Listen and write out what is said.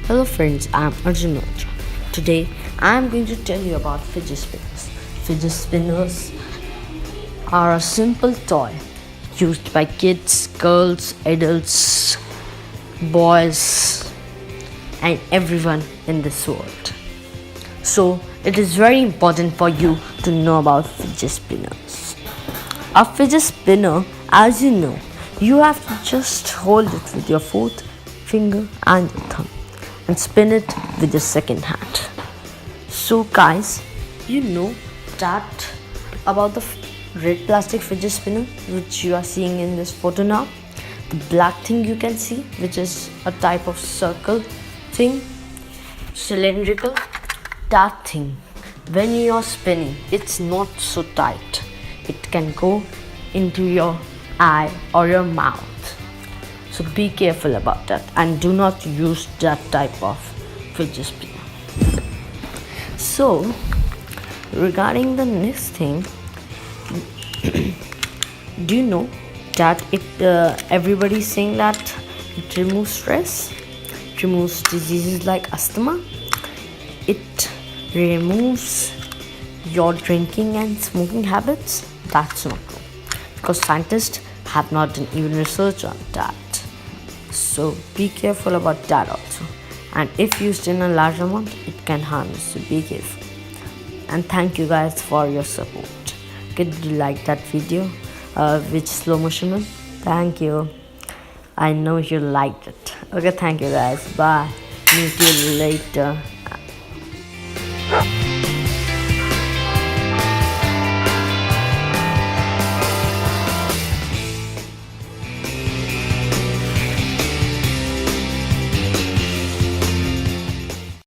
Hello friends, I'm Arjun. Today I'm going to tell you about fidget spinners. Fidget spinners are a simple toy used by kids, girls, adults, boys, and everyone in this world. So it is very important for you to know about fidget spinners. A fidget spinner, as you know, you have to just hold it with your fourth finger and your thumb and spin it with your second hand. So guys, you know that about the red plastic fidget spinner which you are seeing in this photo now. The black thing you can see, which is a type of circle thing, cylindrical, that thing, when you are spinning, it's not so tight. It can go into your eye or your mouth. So be careful about that and do not use that type of fidget spinner. So regarding the next thing, do you know that everybody's saying that it removes stress, it removes diseases like asthma, it removes your drinking and smoking habits? That's not true, because scientists have not done even research on that. So be careful about that also. And if used in a large amount, it can harm you. So be careful. And thank you guys for your support. Did you like that video with slow motion one? Thank you. I know you liked it. Okay, thank you guys. Bye. Meet you later.